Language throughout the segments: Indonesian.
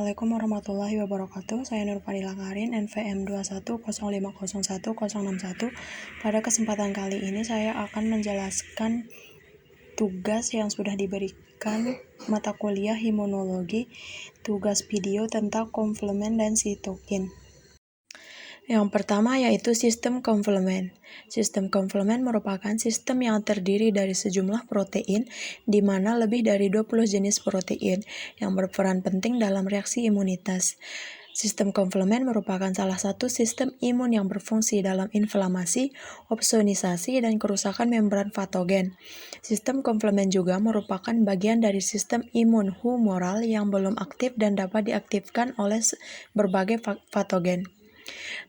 Assalamualaikum warahmatullahi wabarakatuh. Saya Nurfadila Karin, NVM 210501061. Pada kesempatan kali ini saya akan menjelaskan tugas yang sudah diberikan mata kuliah imunologi, tugas video tentang komplement dan sitokin. Yang pertama yaitu sistem komplement. Sistem komplement merupakan sistem yang terdiri dari sejumlah protein, di mana lebih dari 20 jenis protein yang berperan penting dalam reaksi imunitas. Sistem komplement merupakan salah satu sistem imun yang berfungsi dalam inflamasi, opsonisasi, dan kerusakan membran patogen. Sistem komplement juga merupakan bagian dari sistem imun humoral yang belum aktif dan dapat diaktifkan oleh berbagai patogen.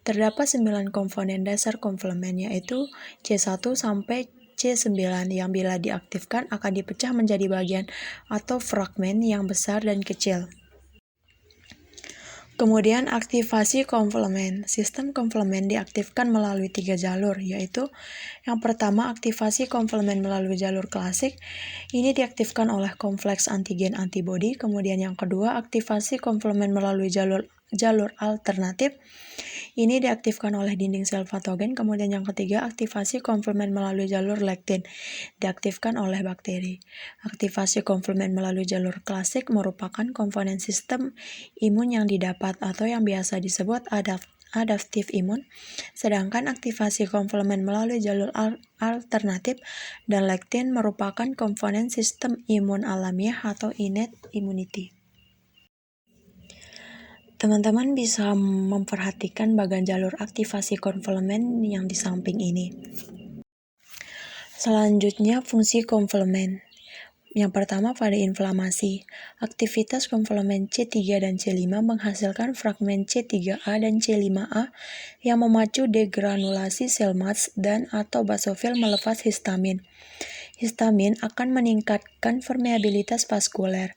Terdapat 9 komponen dasar komplement, yaitu C1 sampai C9 yang bila diaktifkan akan dipecah menjadi bagian atau fragmen yang besar dan kecil. Kemudian aktivasi komplement. Sistem komplement diaktifkan melalui 3 jalur, yaitu yang pertama aktivasi komplement melalui jalur klasik. Ini diaktifkan oleh kompleks antigen antibodi. Kemudian yang kedua aktivasi komplement melalui jalur alternatif. Ini diaktifkan oleh dinding sel patogen. Kemudian yang ketiga, aktivasi komplement melalui jalur lektin, diaktifkan oleh bakteri. Aktivasi komplement melalui jalur klasik merupakan komponen sistem imun yang didapat atau yang biasa disebut adaptif imun, sedangkan aktivasi komplement melalui jalur alternatif dan lektin merupakan komponen sistem imun alamiah atau innate immunity. Teman-teman bisa memperhatikan bagian jalur aktivasi komplement yang di samping ini. Selanjutnya, fungsi komplement. Yang pertama pada inflamasi. Aktivitas komplement C3 dan C5 menghasilkan fragmen C3A dan C5A yang memacu degranulasi sel mast dan atau basofil melepas histamin. Histamin akan meningkatkan permeabilitas vaskuler,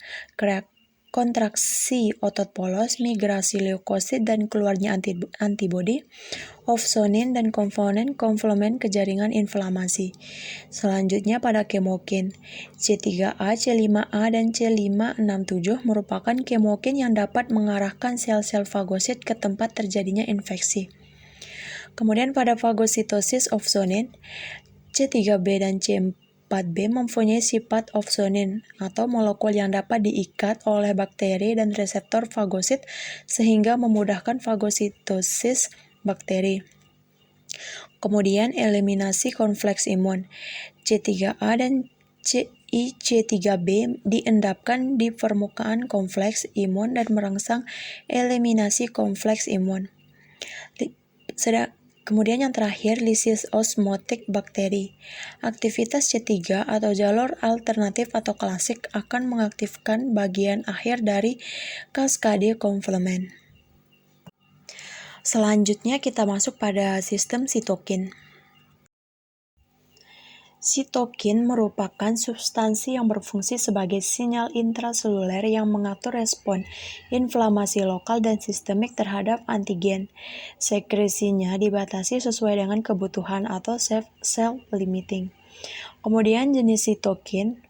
kontraksi otot polos, migrasi leukosit dan keluarnya antibodi, opsonin dan komponen komplement ke jaringan inflamasi. Selanjutnya pada kemokin, C3A, C5A, dan C567 merupakan kemokin yang dapat mengarahkan sel-sel fagosit ke tempat terjadinya infeksi. Kemudian pada fagositosis opsonin, C3b dan C4b mempunyai sifat opsonin atau molekul yang dapat diikat oleh bakteri dan reseptor fagosit sehingga memudahkan fagositosis bakteri. Kemudian eliminasi kompleks imun. C3A dan C3b diendapkan di permukaan kompleks imun dan merangsang eliminasi kompleks imun. Kemudian yang terakhir, lisis osmotik bakteri. Aktivitas C3 atau jalur alternatif atau klasik akan mengaktifkan bagian akhir dari kaskade komplement. Selanjutnya kita masuk pada sistem sitokin. Sitokin merupakan substansi yang berfungsi sebagai sinyal intraseluler yang mengatur respon inflamasi lokal dan sistemik terhadap antigen. Sekresinya dibatasi sesuai dengan kebutuhan atau self-limiting. Kemudian jenis sitokin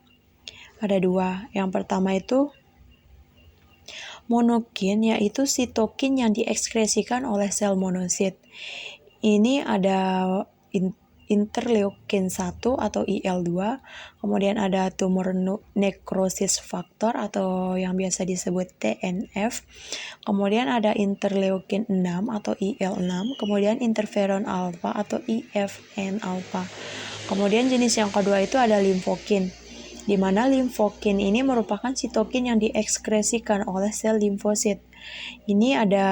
ada 2. Yang pertama itu monokin, yaitu sitokin yang diekskresikan oleh sel monosit. Ini ada interleukin 1 atau IL-2, kemudian ada tumor necrosis factor atau yang biasa disebut TNF, kemudian ada interleukin 6 atau IL-6, kemudian interferon alfa atau IFN alfa. Kemudian jenis yang kedua itu ada limfokin, di mana limfokin ini merupakan sitokin yang diekskresikan oleh sel limfosit. Ini ada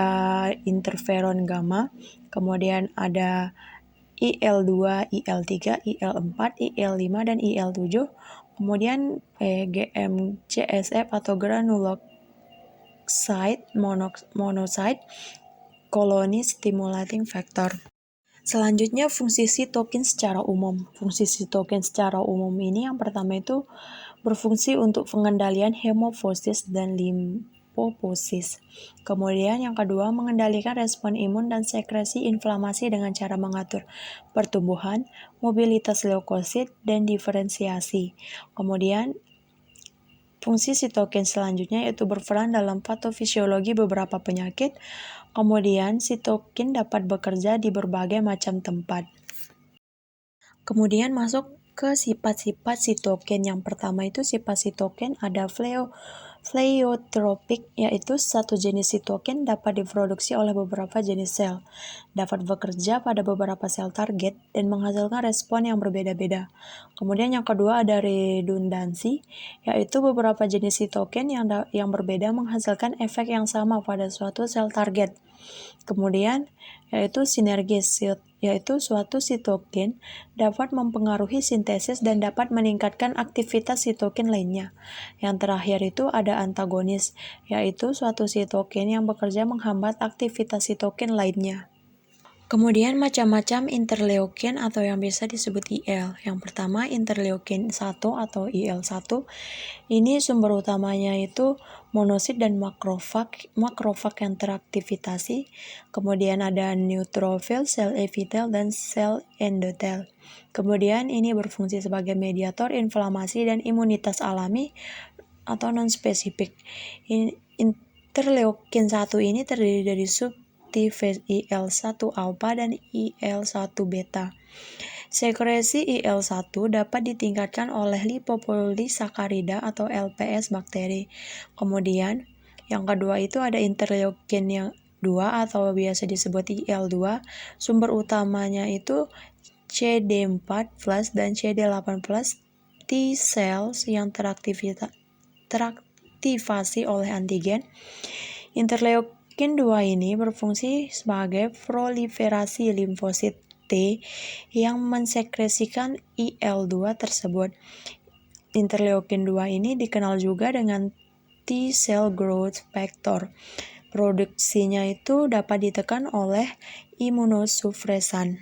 interferon gamma, kemudian ada IL-2, IL-3, IL-4, IL-5, dan IL-7. Kemudian GM-CSF atau granulocyte monocyte colony stimulating factor. Selanjutnya fungsi sitokin secara umum. Fungsi sitokin secara umum ini yang pertama itu berfungsi untuk pengendalian hemopoiesis dan limfopoiesis. Kemudian yang kedua mengendalikan respon imun dan sekresi inflamasi dengan cara mengatur pertumbuhan, mobilitas leukosit, dan diferensiasi. Kemudian Fungsi sitokin selanjutnya yaitu berperan dalam patofisiologi beberapa penyakit. Kemudian, sitokin dapat bekerja di berbagai macam tempat. Kemudian masuk ke sifat-sifat sitokin. Yang pertama itu sifat sitokin ada pleiotropik, yaitu satu jenis sitokin dapat diproduksi oleh beberapa jenis sel, dapat bekerja pada beberapa sel target, dan menghasilkan respon yang berbeda-beda. Kemudian yang kedua ada redundansi, yaitu beberapa jenis sitokin yang berbeda menghasilkan efek yang sama pada suatu sel target. Kemudian yaitu sinergis, yaitu suatu sitokin dapat mempengaruhi sintesis dan dapat meningkatkan aktivitas sitokin lainnya. Yang terakhir itu ada antagonis, yaitu suatu sitokin yang bekerja menghambat aktivitas sitokin lainnya. Kemudian macam-macam interleukin atau yang biasa disebut IL. Yang pertama interleukin 1 atau IL-1. Ini sumber utamanya itu monosit dan makrofag yang teraktivasi. Kemudian ada neutrofil, sel epitel, dan sel endotel. Kemudian ini berfungsi sebagai mediator inflamasi dan imunitas alami atau non-spesifik. Interleukin 1 ini terdiri dari IL-1 alpha dan IL-1 beta. Sekresi IL-1 dapat ditingkatkan oleh lipopolisakarida atau LPS bakteri. Kemudian, yang kedua itu ada interleukin yang 2 atau biasa disebut IL-2. Sumber utamanya itu CD4+ dan CD8+ T cells yang teraktivasi oleh antigen. Interleukin 2 ini berfungsi sebagai proliferasi limfosit T yang mensekresikan IL-2 tersebut. Interleukin 2 ini dikenal juga dengan T cell growth factor. Produksinya itu dapat ditekan oleh imunosupresan.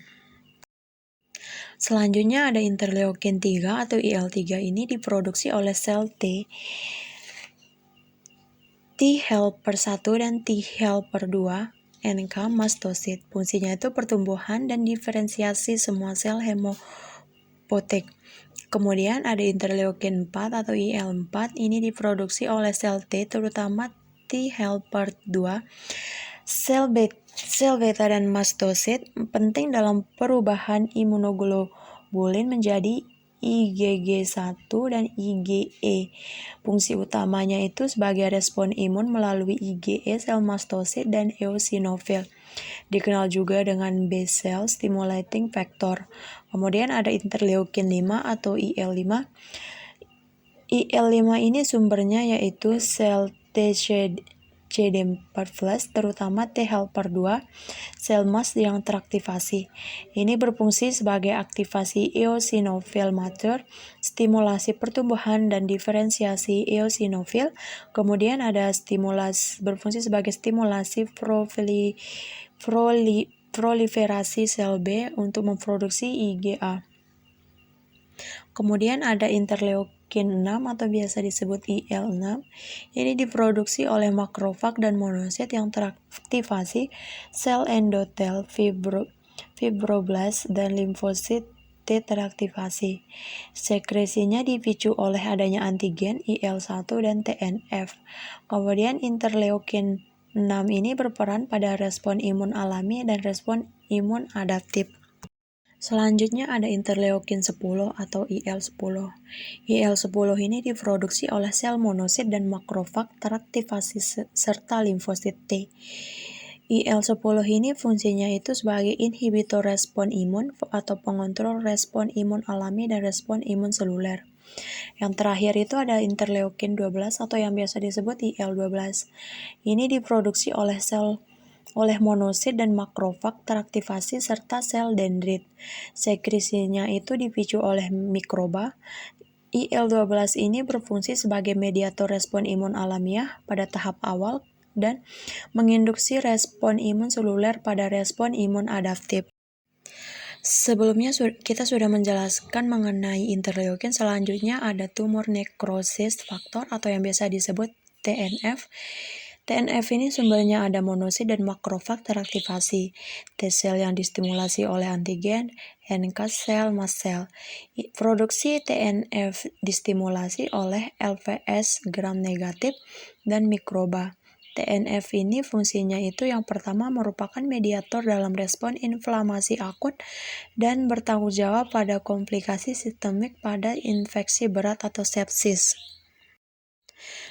Selanjutnya ada interleukin 3 atau IL-3 ini diproduksi oleh sel T helper 1 dan T helper 2 NK mastosit. Fungsinya itu pertumbuhan dan diferensiasi semua sel hemopoietik. Kemudian ada interleukin 4 atau IL-4 ini diproduksi oleh sel T terutama T helper 2. Sel beta dan mastosit penting dalam perubahan imunoglobulin menjadi IgG1 dan IgE. Fungsi utamanya itu sebagai respon imun melalui IgE, sel mastosit, dan eosinofil. Dikenal juga dengan B cell stimulating factor. Kemudian ada interleukin 5 atau IL-5. IL-5 ini sumbernya yaitu sel CD4+, terutama T helper 2, sel mast yang teraktivasi. Ini berfungsi sebagai aktivasi eosinofil matur, stimulasi pertumbuhan dan diferensiasi eosinofil. Kemudian ada berfungsi sebagai stimulasi proliferasi sel B untuk memproduksi IgA. Kemudian ada interleukin 6 atau biasa disebut IL-6. Ini diproduksi oleh makrofag dan monosit yang teraktivasi, sel endotel, fibroblast, dan limfosit T teraktivasi. Sekresinya dipicu oleh adanya antigen IL-1 dan TNF. Kemudian interleukin 6 ini berperan pada respon imun alami dan respon imun adaptif. Selanjutnya ada interleukin 10 atau IL-10. IL-10 ini diproduksi oleh sel monosit dan makrofag teraktivasi serta limfosit T. IL-10 ini fungsinya itu sebagai inhibitor respon imun atau pengontrol respon imun alami dan respon imun seluler. Yang terakhir itu ada interleukin 12 atau yang biasa disebut IL-12. Ini diproduksi oleh monosit dan makrofag teraktivasi serta sel dendrit. Sekresinya itu dipicu oleh mikroba. IL-12 ini berfungsi sebagai mediator respon imun alamiah pada tahap awal dan menginduksi respon imun seluler pada respon imun adaptif. Sebelumnya kita sudah menjelaskan mengenai interleukin. Selanjutnya ada tumor necrosis factor atau yang biasa disebut TNF. TNF ini sumbernya ada monosit dan makrofag teraktivasi, T-sel yang distimulasi oleh antigen, NK sel, mast sel. Produksi TNF distimulasi oleh LPS gram negatif dan mikroba. TNF ini fungsinya itu yang pertama merupakan mediator dalam respon inflamasi akut dan bertanggung jawab pada komplikasi sistemik pada infeksi berat atau sepsis.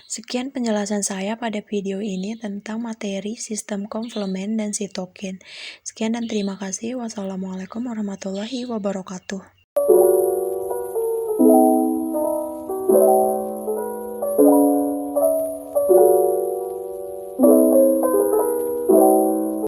Sekian penjelasan saya pada video ini tentang materi sistem komplement dan sitokin. Sekian dan terima kasih. Wassalamualaikum warahmatullahi wabarakatuh.